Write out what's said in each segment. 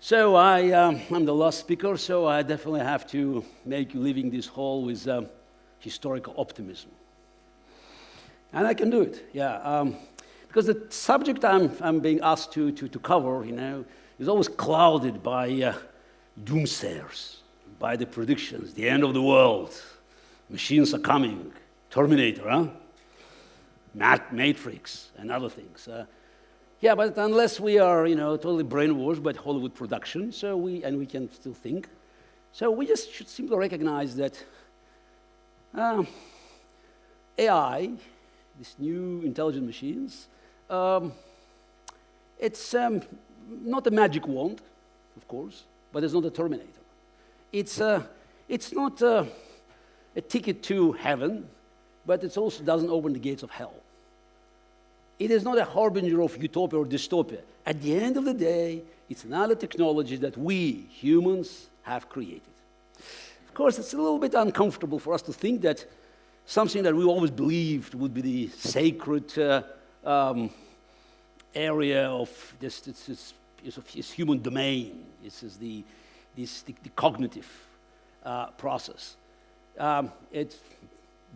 So I'm the last speaker, so I definitely have to make you leaving this hall with historical optimism. And I can do it, yeah. Because the subject I'm being asked to cover, is always clouded by doomsayers, by the predictions, the end of the world, machines are coming, Terminator, huh? Matrix, and other things. Yeah, but unless we are, totally brainwashed by Hollywood production, and we can still think, so we just should simply recognize that AI, these new intelligent machines, it's not a magic wand, of course, but it's not a Terminator. It's not a ticket to heaven, but it also doesn't open the gates of hell. It is not a harbinger of utopia or dystopia. At the end of the day, it's another technology that we, humans, have created. Of course, it's a little bit uncomfortable for us to think that something that we always believed would be the sacred area of this human domain. This is the cognitive process. It's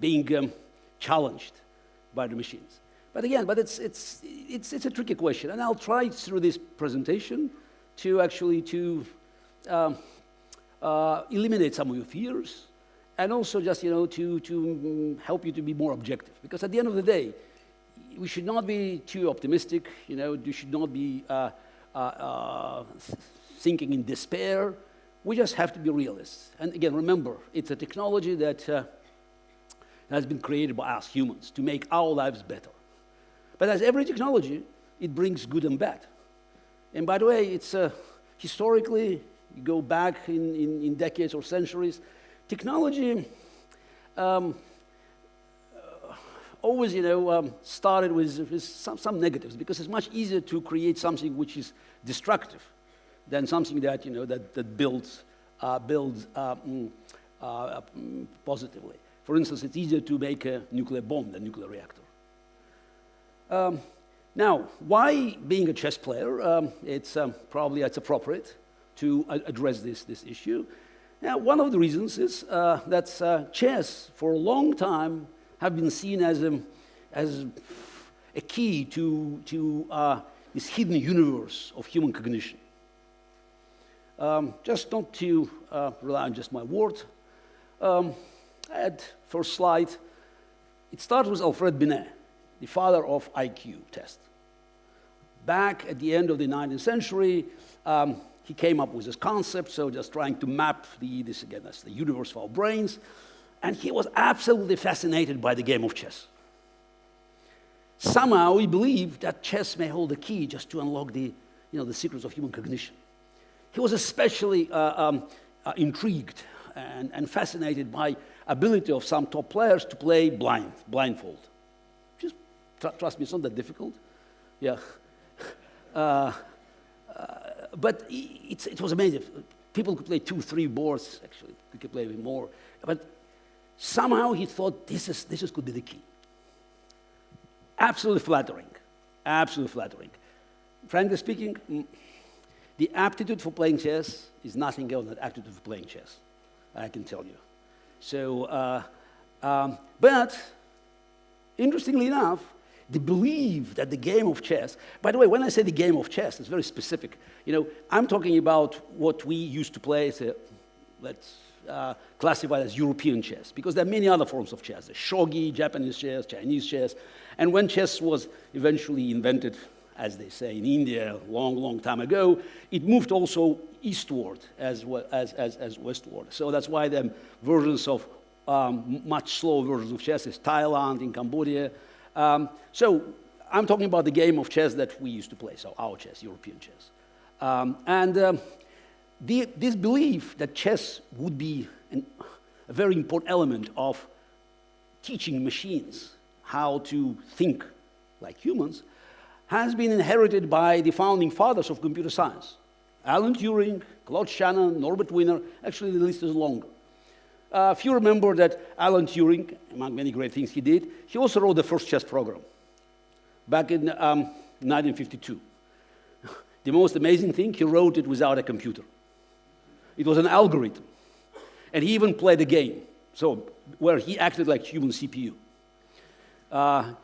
being challenged by the machines. But again, it's a tricky question, and I'll try through this presentation to actually eliminate some of your fears, and also just to help you to be more objective. Because at the end of the day, we should not be too optimistic. You should not be thinking in despair. We just have to be realists. And again, remember, it's a technology that has been created by us humans to make our lives better. But as every technology, it brings good and bad. And by the way, it's historically, you go back in decades or centuries, technology always, started with some negatives, because it's much easier to create something which is destructive than something that that builds positively. For instance, it's easier to make a nuclear bomb than a nuclear reactor. Now, why being a chess player? It's appropriate to address this issue. Now, one of the reasons is that chess, for a long time, have been seen as a key to this hidden universe of human cognition. Just not to rely on just my word. At first slide, it starts with Alfred Binet, the father of IQ test. Back at the end of the 19th century, he came up with this concept, so just trying to map the universe of our brains, and he was absolutely fascinated by the game of chess. Somehow he believed that chess may hold the key just to unlock the secrets of human cognition. He was especially intrigued and fascinated by ability of some top players to play blindfold. Just trust me, it's not that difficult. Yeah. But it was amazing. People could play 2-3 boards, actually. We could play even more. But somehow he thought this could be the key. Absolutely flattering. Absolutely flattering. Frankly speaking, the aptitude for playing chess is nothing else than aptitude for playing chess, I can tell you. So, but interestingly enough, the belief that the game of chess, by the way, when I say the game of chess, it's very specific. I'm talking about what we used to play, let's classify it as European chess, because there are many other forms of chess. There's shogi, Japanese chess, Chinese chess, and when chess was eventually invented, as they say in India, long time ago, it moved also eastward as well as westward. So that's why the versions of much slower versions of chess is Thailand, in Cambodia. So I'm talking about the game of chess that we used to play, so our chess, European chess. This belief that chess would be a very important element of teaching machines how to think like humans has been inherited by the founding fathers of computer science. Alan Turing, Claude Shannon, Norbert Wiener. Actually, the list is longer. If you remember that Alan Turing, among many great things he did, he also wrote the first chess program back in 1952. the most amazing thing, he wrote it without a computer. It was an algorithm. And he even played a game, so where he acted like human CPU. I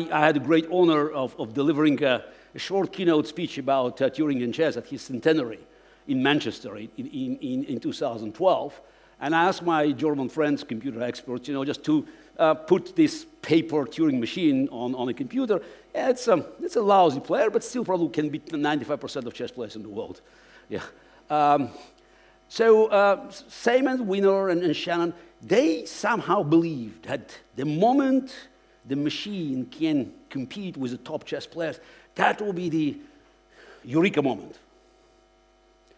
had the great honor of delivering a short keynote speech about Turing and chess at his centenary in Manchester in 2012. And I asked my German friends, computer experts, just to put this paper Turing machine on a computer. Yeah, it's a lousy player, but still probably can beat 95% of chess players in the world. Yeah. So Simon, Wiener, and Shannon, they somehow believed that the moment the machine can compete with the top chess players, that will be the eureka moment.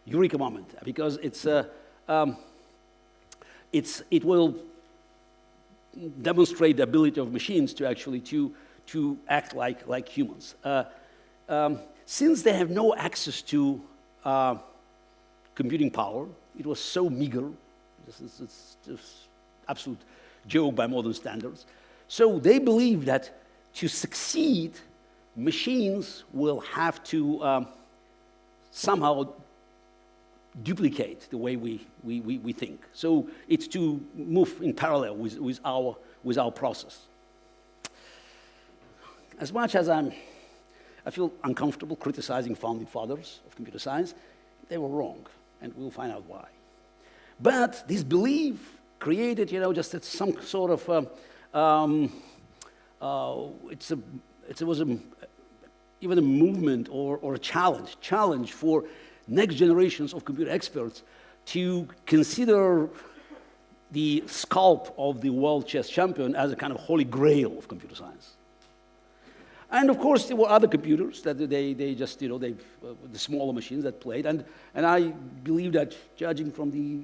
Eureka moment, because it will demonstrate the ability of machines to actually to act like humans. Since they have no access to computing power, it was so meager. It's just absolute joke by modern standards. So they believe that to succeed, machines will have to somehow duplicate the way we think. So it's to move in parallel with our process. As much as I feel uncomfortable criticizing founding fathers of computer science, they were wrong, and we'll find out why. But this belief created, just some sort of it was even a movement or a challenge for next generations of computer experts to consider the scalp of the world chess champion as a kind of holy grail of computer science. And of course, there were other computers that they just, the smaller machines that played. And I believe that, judging from the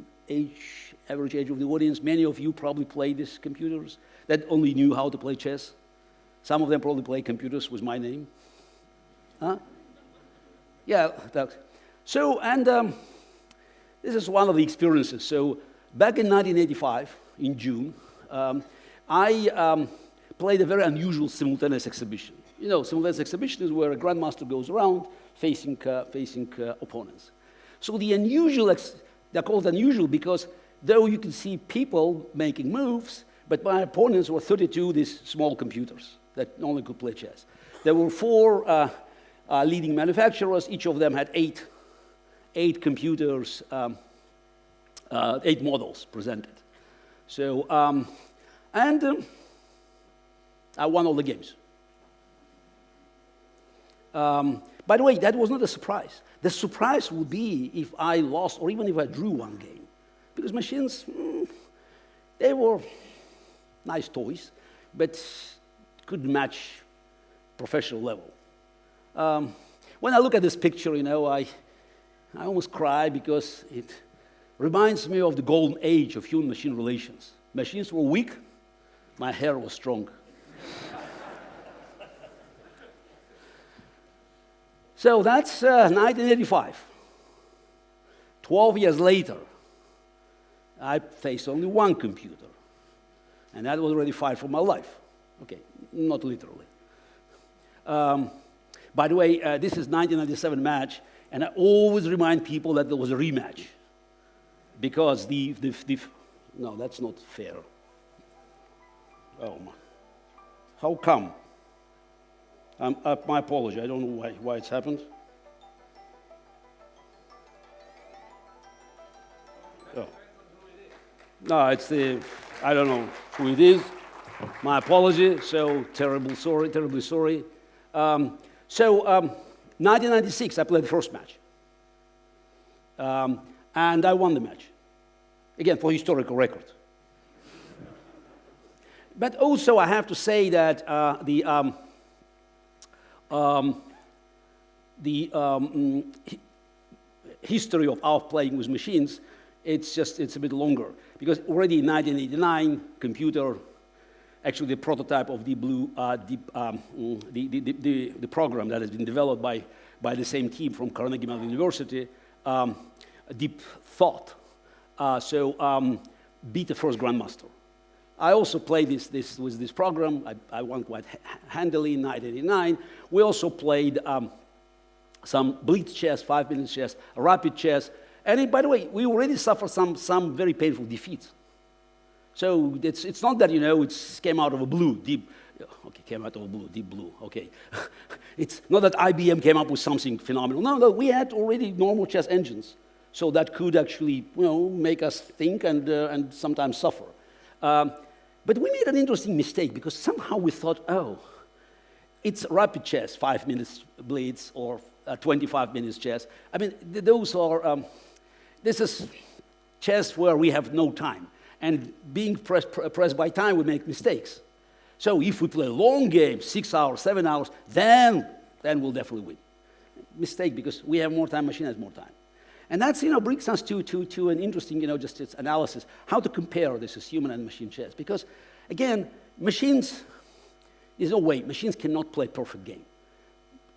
average age of the audience, many of you probably played these computers that only knew how to play chess. Some of them probably played computers with my name. Huh? Yeah. So, and this is one of the experiences. So, back in 1985, in June, I played a very unusual simultaneous exhibition. Simultaneous exhibition is where a grandmaster goes around facing opponents. So the unusual, they're called unusual because though you can see people making moves, but my opponents were 32 these small computers that only could play chess. There were 4 leading manufacturers. Each of them had 8 computers, 8 models presented. So, I won all the games. By the way, that was not a surprise. The surprise would be if I lost or even if I drew one game. Because machines, they were nice toys, but couldn't match professional level. When I look at this picture, I almost cry because it reminds me of the golden age of human-machine relations. Machines were weak, my hair was strong. So that's 1985. 12 years later, I faced only one computer, and that was already fight for my life. Okay, not literally. By the way, this is 1997 match, and I always remind people that there was a rematch, because no, that's not fair. Oh my! How come? My apology. I don't know why it's happened. Oh. No, it's I don't know who it is. My apology. So terribly sorry. 1996, I played the first match. And I won the match. Again, for historical record. But also, I have to say that the history of our playing with machines, it's a bit longer. Because already in 1989, computer, actually the prototype of Deep Blue, the program that has been developed by the same team from Carnegie Mellon University, Deep Thought, beat the first grandmaster. I also played with this program. I won quite handily in 1989. We also played some blitz chess, 5-minute chess, rapid chess. And by the way, we already suffered some very painful defeats. So it's not that, it came out of a blue, deep, okay, came out of a blue, deep blue, okay. It's not that IBM came up with something phenomenal. No, we had already normal chess engines. So that could actually, make us think and sometimes suffer. But we made an interesting mistake because somehow we thought, it's rapid chess, 5 minutes blitz or 25 minutes chess. I mean, those are, this is chess where we have no time. And being pressed by time, we make mistakes. So if we play a long game, 6 hours, 7 hours, then we'll definitely win. Mistake, because we have more time, machine has more time. And that's, brings us to an interesting, just its analysis, how to compare this as human and machine chess. Because, again, machines, there's no way, machines cannot play a perfect game.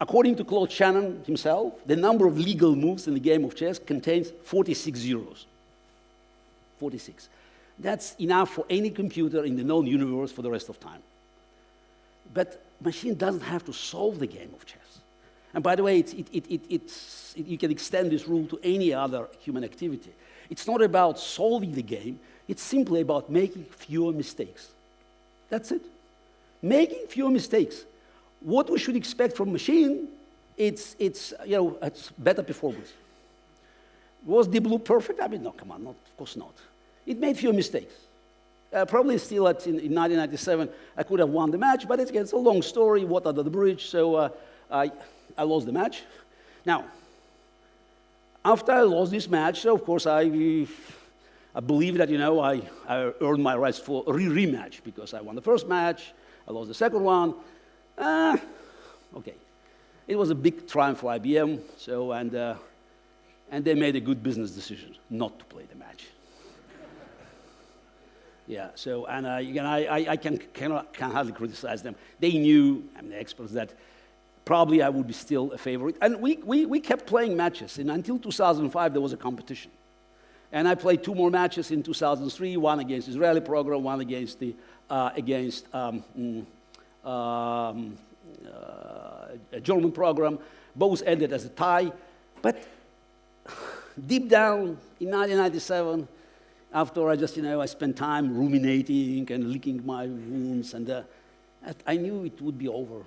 According to Claude Shannon himself, the number of legal moves in the game of chess contains 46 zeros. 46. That's enough for any computer in the known universe for the rest of time. But machine doesn't have to solve the game of chess. And by the way, you can extend this rule to any other human activity. It's not about solving the game, it's simply about making fewer mistakes. That's it. Making fewer mistakes. What we should expect from machine, it's better performance. Was Deep Blue perfect? I mean, no, come on, of course not. It made fewer mistakes. Probably still in 1997, I could have won the match, but it's a long story, water under the bridge, so I lost the match. Now, after I lost this match, of course, I believe that, I earned my rights for a rematch because I won the first match, I lost the second one. Okay. It was a big triumph for IBM, so, and they made a good business decision not to play the match. Yeah, so, and again, I can hardly criticize them. They knew, the experts, that probably I would be still a favorite. And we kept playing matches. And until 2005, there was a competition. And I played 2 more matches in 2003, one against the Israeli program, one against the a German program. Both ended as a tie. But deep down in 1997, after I just, I spent time ruminating and licking my wounds, and I knew it would be over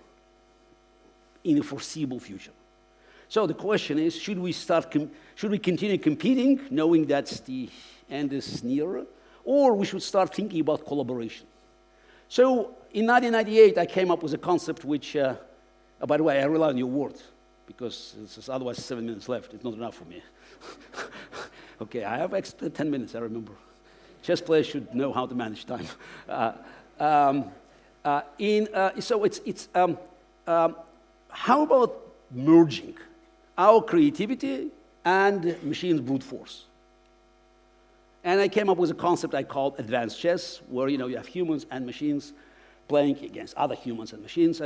in the foreseeable future. So the question is, should we continue competing, knowing that the end is nearer, or we should start thinking about collaboration? So in 1998, I came up with a concept which, by the way, I rely on your words, because otherwise 7 minutes left. It's not enough for me. Okay, I have extra 10 minutes, I remember. Chess players should know how to manage time. How about merging our creativity and machine's brute force? And I came up with a concept I called advanced chess, where you have humans and machines playing against other humans and machines,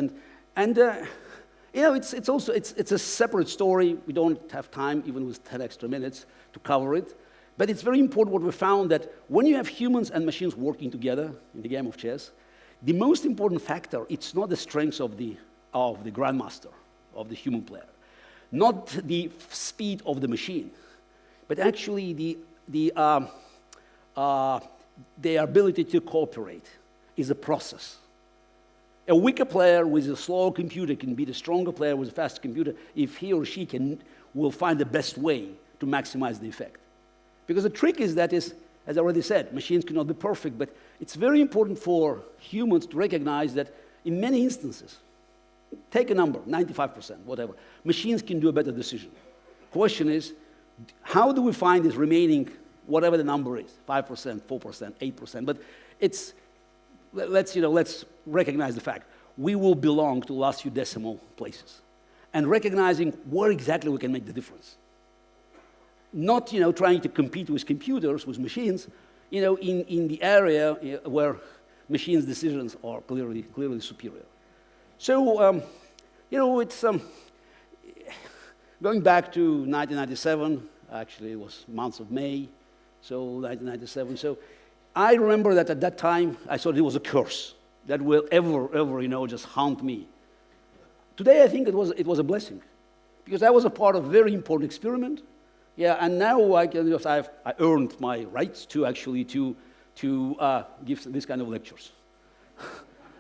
it's a separate story. We don't have time, even with 10 extra minutes, to cover it. But it's very important what we found, that when you have humans and machines working together in the game of chess, the most important factor, it's not the strength of the grandmaster, of the human player, not the speed of the machine, but actually the ability to cooperate is a process. A weaker player with a slower computer can beat a stronger player with a faster computer if he or she will find the best way to maximize the effect. Because the trick is that, as I already said, machines cannot be perfect, but it's very important for humans to recognize that in many instances, take a number, 95%, whatever, machines can do a better decision. Question is, how do we find this remaining, whatever the number is, 5%, 4%, 8%, but let's recognize the fact. We will belong to the last few decimal places. And recognizing where exactly we can make the difference. Not, trying to compete with computers, with machines, in the area where machines' decisions are clearly superior. So, it's going back to 1997. Actually, it was month of May, so 1997. So, I remember that at that time, I thought it was a curse that will ever, just haunt me. Today, I think it was a blessing, because I was a part of a very important experiment. Yeah, and now I earned my rights to actually to give this kind of lectures.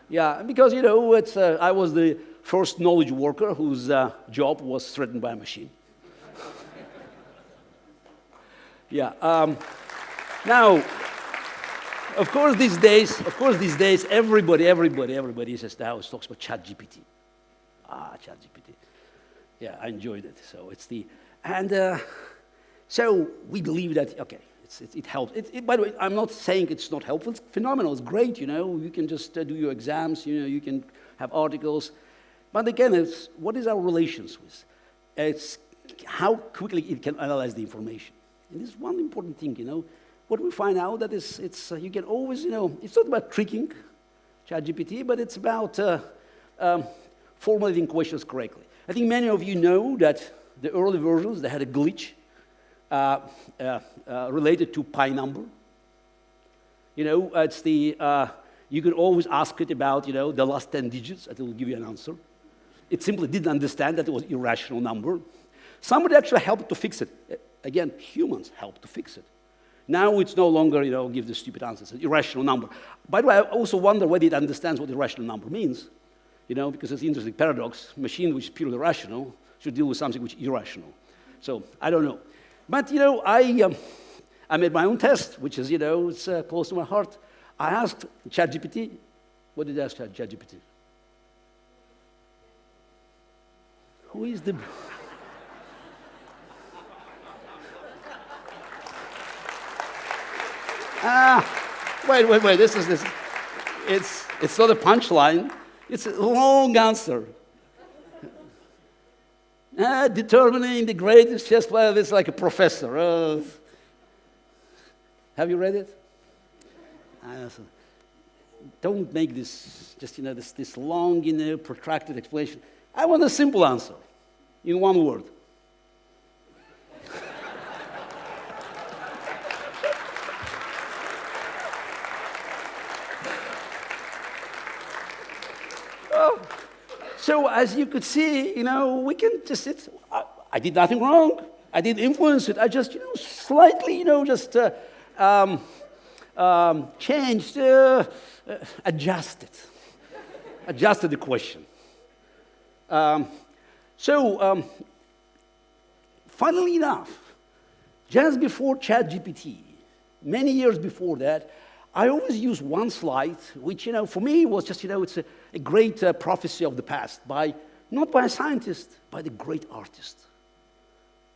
Yeah, because I was the first knowledge worker whose job was threatened by a machine. Yeah. Now, of course, these days, everybody says now talks about ChatGPT. ChatGPT. Yeah, I enjoyed it. So it's so we believe that it helps. By the way, I'm not saying it's not helpful. It's phenomenal. It's great. You can just do your exams. You can have articles. But again, it's what is our relations with? It's how quickly it can analyze the information. And this is one important thing. What we find out that it's you can always it's not about tricking ChatGPT, but it's about formulating questions correctly. I think many of you know that the early versions, they had a glitch related to pi number. It's you can always ask it about the last 10 digits, and it will give you an answer. It simply didn't understand that it was an irrational number. Somebody actually helped to fix it. Again, humans helped to fix it. Now it's no longer, give the stupid answers. It's an irrational number. By the way, I also wonder whether it understands what irrational number means. Because it's an interesting paradox. Machine which is purely rational should deal with something which is irrational. So I don't know. But, I made my own test, which is, it's close to my heart. I asked ChatGPT. What did I ask ChatGPT? Who is the... Wait. This. It's not a punchline. It's a long answer. Determining the greatest chess player is like a professor. Have you read it? Don't make this just this long, protracted explanation. I want a simple answer in one word. So as you could see, we can just, I did nothing wrong. I didn't influence it. I just, slightly, changed, adjusted the question. Funnily enough, just before ChatGPT, many years before that, I always use one slide, which, for me was just, it's a great prophecy of the past, not by a scientist, by the great artist.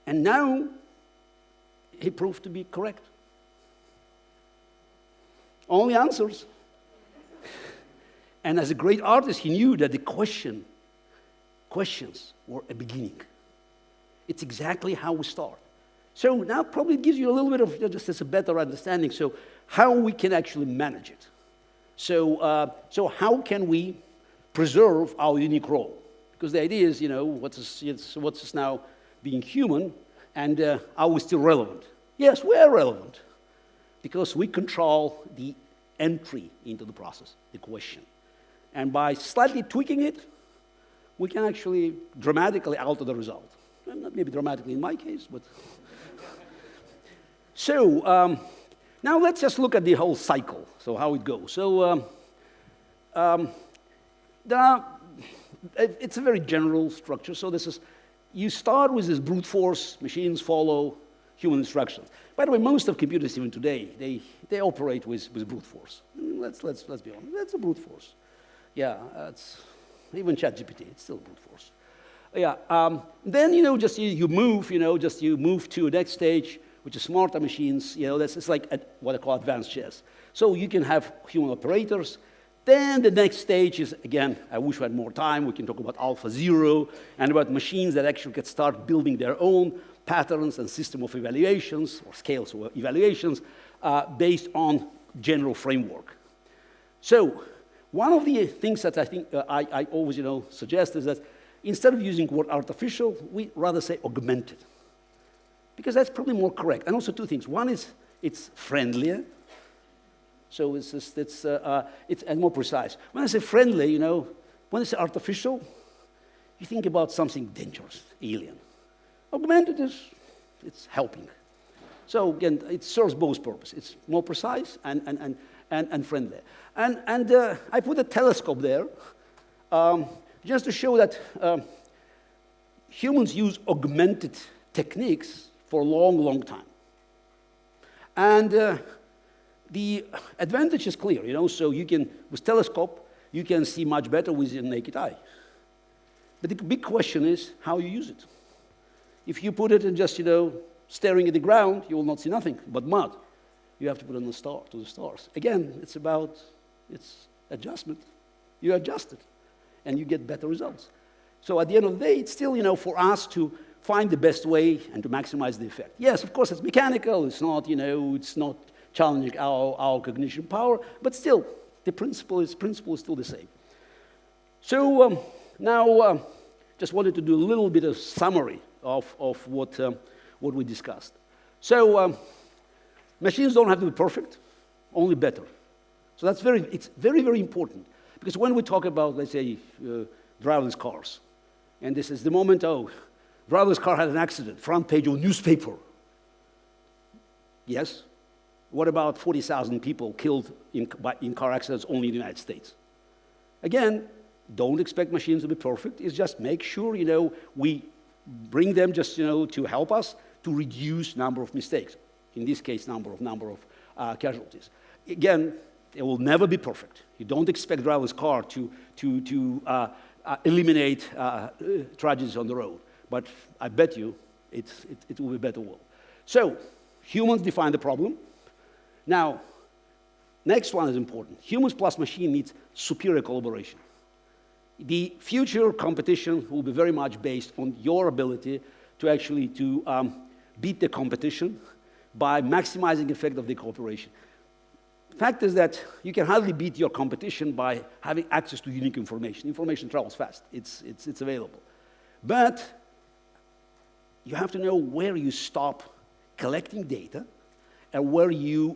And now, he proved to be correct. Only answers. And as a great artist, he knew that the questions were a beginning. It's exactly how we start. So now probably it gives you a little bit of just as a better understanding. So how we can actually manage it. So how can we preserve our unique role? Because the idea is, what's now being human, and are we still relevant? Yes, we are relevant, because we control the entry into the process, the question. And by slightly tweaking it, we can actually dramatically alter the result. Well, not maybe dramatically in my case, but... So, now let's just look at the whole cycle, so how it goes. So, it's a very general structure. So you start with this brute force, machines follow human instructions. By the way, most of computers even today, they operate with brute force. Let's be honest, that's a brute force. Yeah, even ChatGPT, it's still brute force. Yeah, then, you move to the next stage, which is smarter machines. It's like what I call advanced chess. So you can have human operators. Then the next stage is, again, I wish we had more time. We can talk about AlphaZero and about machines that actually can start building their own patterns and system of evaluations or scales of evaluations based on general framework. So one of the things that I think I always suggest is that instead of using the word artificial, we rather say augmented. Because that's probably more correct. And also two things. One is it's friendlier. So it's more precise. When I say friendly, when I say artificial, you think about something dangerous, alien. Augmented it's helping. So again, it serves both purposes. It's more precise and friendly. And I put a telescope there just to show that humans use augmented techniques for a long, long time. And the advantage is clear, so you can, with telescope, you can see much better with your naked eye. But the big question is how you use it. If you put it in just, staring at the ground, you will not see nothing but mud. You have to put it on to the stars. Again, it's adjustment. You adjust it, and you get better results. So at the end of the day, it's still, for us to find the best way and to maximize the effect. Yes, of course, it's mechanical. It's not, it's not challenging our cognition power, but still, the principle is still the same. So now, just wanted to do a little bit of summary of what we discussed. So machines don't have to be perfect, only better. So it's very, very important. Because when we talk about, let's say, driverless cars, and this is the moment, driverless car had an accident, front page of newspaper. Yes. What about 40,000 people killed in car accidents only in the United States? Again, don't expect machines to be perfect. It's just make sure, we bring them just, to help us to reduce number of mistakes. In this case, number of casualties. Again, it will never be perfect. You don't expect driverless car to eliminate tragedies on the road. But I bet you it will be a better world. So humans define the problem. Now, next one is important. Humans plus machine needs superior collaboration. The future competition will be very much based on your ability to actually beat the competition by maximizing the effect of the cooperation. Fact is that you can hardly beat your competition by having access to unique information. Information travels fast. It's available. But you have to know where you stop collecting data and where you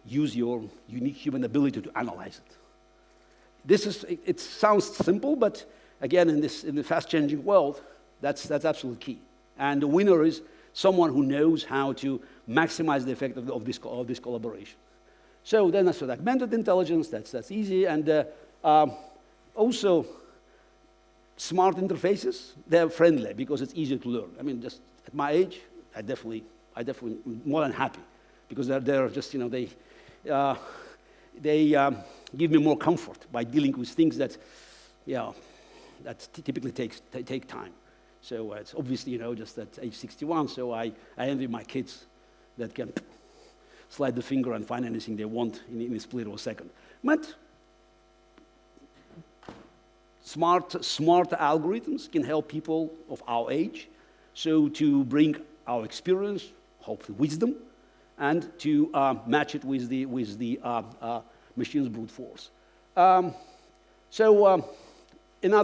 use your unique human ability to analyze it. It sounds simple, but again, in the fast-changing world, that's absolutely key. And the winner is someone who knows how to maximize the effect of this collaboration. So then that's augmented intelligence, that's easy, and also smart interfaces, they're friendly because it's easier to learn. I mean, just at my age, I definitely more than happy because they're just, they give me more comfort by dealing with things that typically take time. So it's obviously, just at age 61, so I envy my kids that can slide the finger and find anything they want in a split of a second. But smart algorithms can help people of our age, so to bring our experience, hopefully wisdom, and to match it with the machine's brute force. Another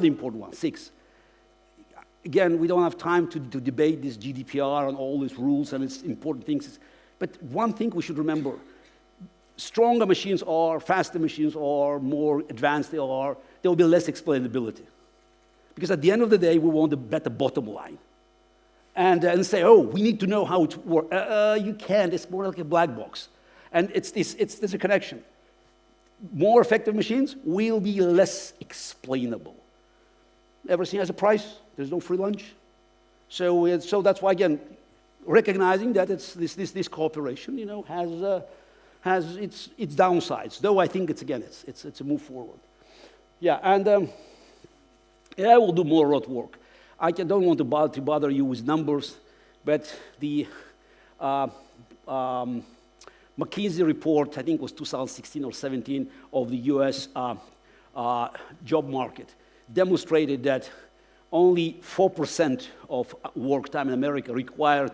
important one, 6. Again, we don't have time to debate this GDPR and all these rules and its important things. But one thing we should remember, stronger machines are, faster machines are, more advanced they are, there will be less explainability. Because at the end of the day, we want a better bottom line. And say, we need to know how it works. You can't, it's more like a black box. And there's a connection. More effective machines will be less explainable. Everything has a price. There's no free lunch. So that's why, again, recognizing that this cooperation, has its downsides. Though I think it's a move forward. Yeah, and I will do more rote work. I don't want to bother you with numbers, but the McKinsey report, I think it was 2016 or 17, of the US job market, demonstrated that only 4% of work time in America required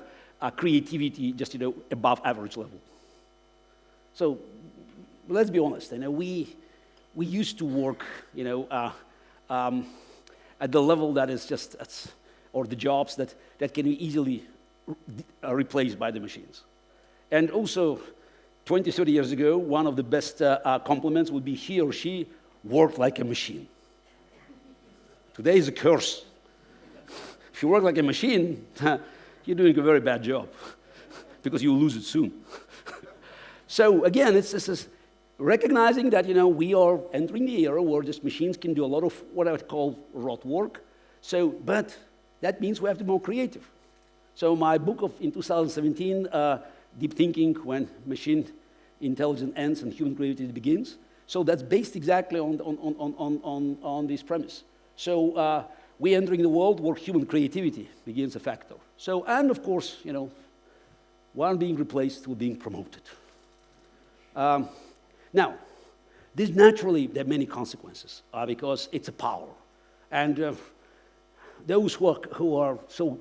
creativity just above average level. So let's be honest. We used to work at the level that is or the jobs that can be easily replaced by the machines. And also, 20, 30 years ago, one of the best compliments would be he or she worked like a machine. Today is a curse. If you work like a machine, you're doing a very bad job because you'll lose it soon. So again, it's this is recognizing that we are entering the era where just machines can do a lot of what I would call rote work. So, but that means we have to be more creative. So my book in 2017, Deep Thinking When Machine Intelligence Ends and Human Creativity Begins. So that's based exactly on this premise. So we're entering the world where human creativity begins a factor. So, and of course, one being replaced with being promoted. Now, this naturally, there are many consequences because it's a power. And those who are so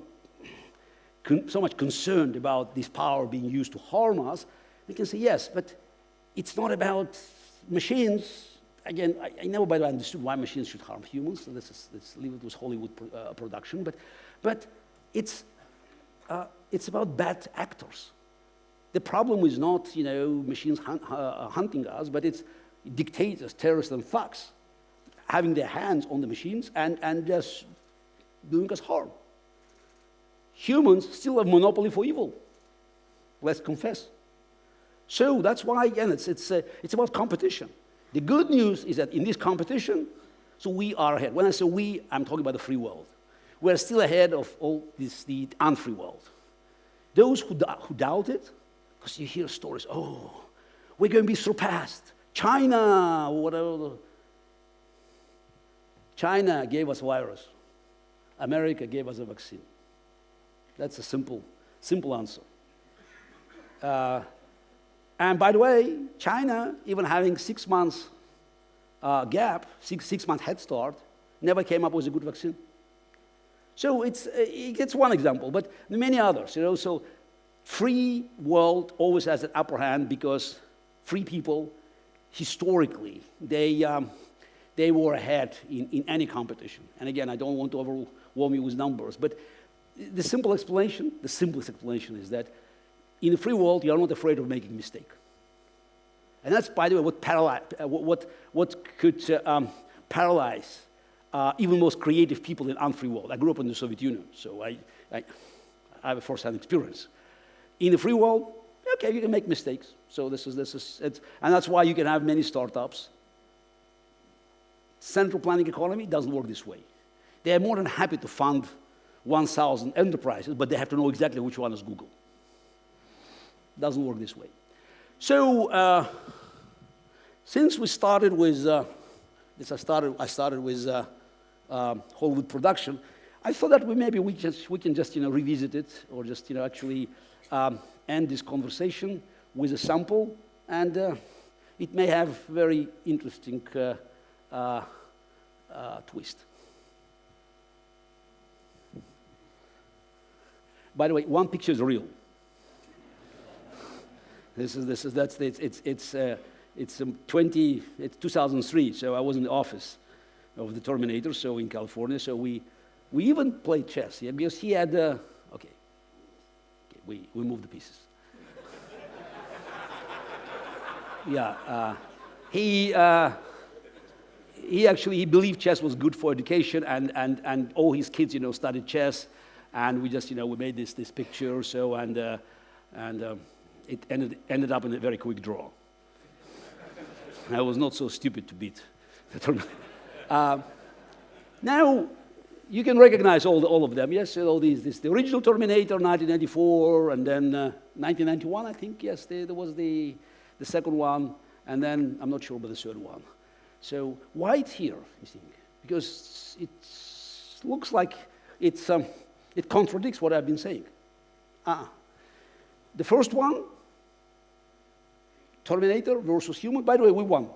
much concerned about this power being used to harm us, they can say, yes, but it's not about machines. Again, I never, by the way, understood why machines should harm humans. So let's leave it with Hollywood production. But it's about bad actors. The problem is not, machines hunting us, but it's dictators, terrorists, and thugs having their hands on the machines and just doing us harm. Humans still have monopoly for evil. Let's confess. So that's why, again, it's about competition. The good news is that in this competition, so we are ahead. When I say we, I'm talking about the free world. We're still ahead of all this, the unfree world. Those who doubt it, because you hear stories, oh, we're going to be surpassed. China, whatever. China gave us a virus. America gave us a vaccine. That's a simple answer. And by the way, China, even having 6 months gap, six month head start, never came up with a good vaccine. So it's one example, but many others. So free world always has an upper hand because free people, historically, they were ahead in any competition. And again, I don't want to overwhelm you with numbers, but the simplest explanation is that in the free world, you are not afraid of making a mistake. And that's, by the way, what could paralyze even most creative people in unfree world. I grew up in the Soviet Union, so I have a first-hand experience. In the free world, okay, you can make mistakes. So this is and that's why you can have many startups. Central planning economy doesn't work this way. They are more than happy to fund 1,000 enterprises, but they have to know exactly which one is Google. Doesn't work this way. So since we started with I started with Hollywood production, I thought that we can just revisit it or just actually end this conversation with a sample, and it may have very interesting twist. By the way, one picture is real. It's 2003, so I was in the office of the Terminator, so in California, so we even played chess, yeah, because he had, we moved the pieces. Yeah, he believed chess was good for education, and all his kids, studied chess, and we just, we made this picture, so, and it ended up in a very quick draw. I was not so stupid to beat the Terminator. Now, you can recognize all of them, yes? All these, the original Terminator, 1994, and then 1991, I think, yes, there was the second one, and then I'm not sure about the third one. So why it's here, you think? Because it looks like it contradicts what I've been saying. The first one, Terminator versus human, by the way, we won.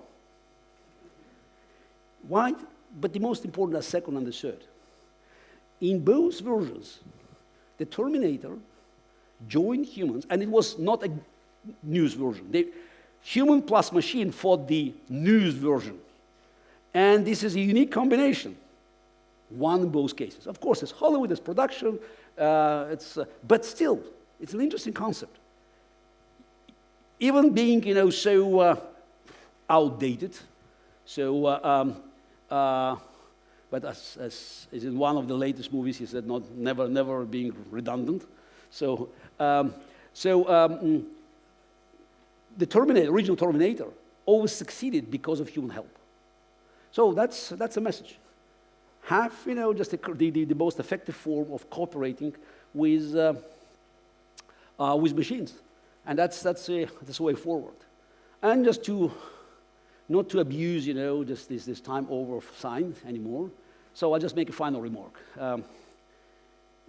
Why? But the most important are second and the third. In both versions, the Terminator joined humans, and it was not a news version. Human plus machine fought the news version. And this is a unique combination. One in both cases. Of course, it's Hollywood, it's production, but still, it's an interesting concept. Even being, so outdated, so but as in one of the latest movies, he said, never being redundant. So, the original Terminator always succeeded because of human help. So that's a message. Have, just the most effective form of cooperating with machines. And that's the way forward. And just not to abuse, just this time over of science anymore. So I'll just make a final remark.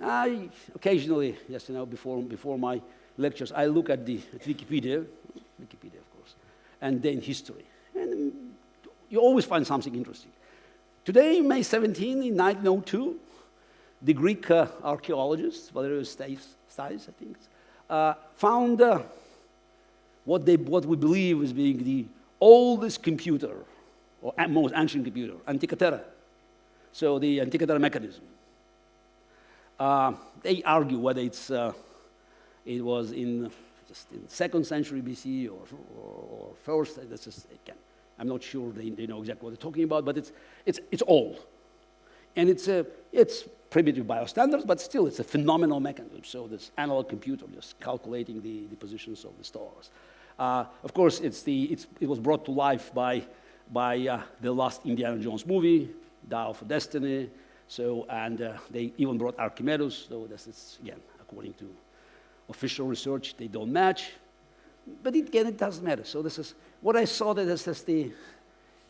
I occasionally, just before my lectures, I look at Wikipedia, of course, and then history. And you always find something interesting. Today, May 17, in 1902, the Greek archaeologist, Valerius Stais, I think, found what we believe is being the oldest computer, or most ancient computer, Antikythera. So the Antikythera mechanism. They argue whether it was in 2nd century BC or first. That's just, I'm not sure they know exactly what they're talking about, but it's old, and it's primitive by our standards, but still it's a phenomenal mechanism. So this analog computer just calculating the positions of the stars. Of course, it was brought to life by the last Indiana Jones movie, Dial for Destiny. So, and they even brought Archimedes, though this again, according to official research, they don't match. But again, it doesn't matter. So this is what I saw that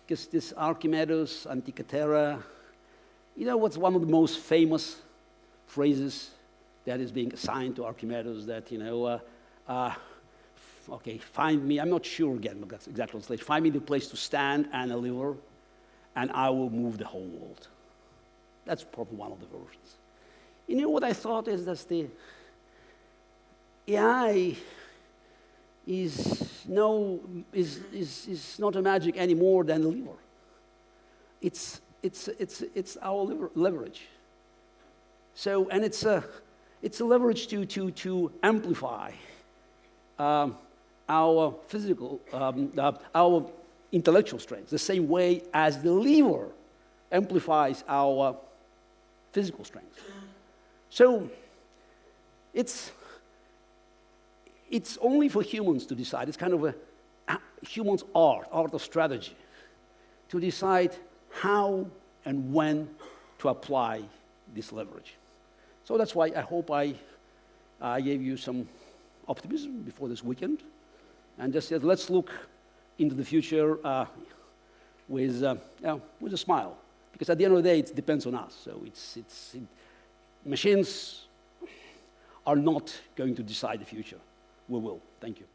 because this Archimedes, Antikythera, what's one of the most famous phrases that is being assigned to Archimedes that, okay, find me, I'm not sure again, but that's exact translation, find me the place to stand and a lever, and I will move the whole world. That's probably one of the versions. What I thought is that the AI is not a magic any more than a lever. It's our leverage. So, and it's a leverage to amplify our physical, our intellectual strengths, the same way as the lever amplifies our physical strength. So it's only for humans to decide. It's kind of a human's art of strategy, to decide how and when to apply this leverage. So that's why I hope I gave you some optimism before this weekend, and just said, let's look into the future with a smile. Because at the end of the day, it depends on us. So machines are not going to decide the future. We will. Thank you.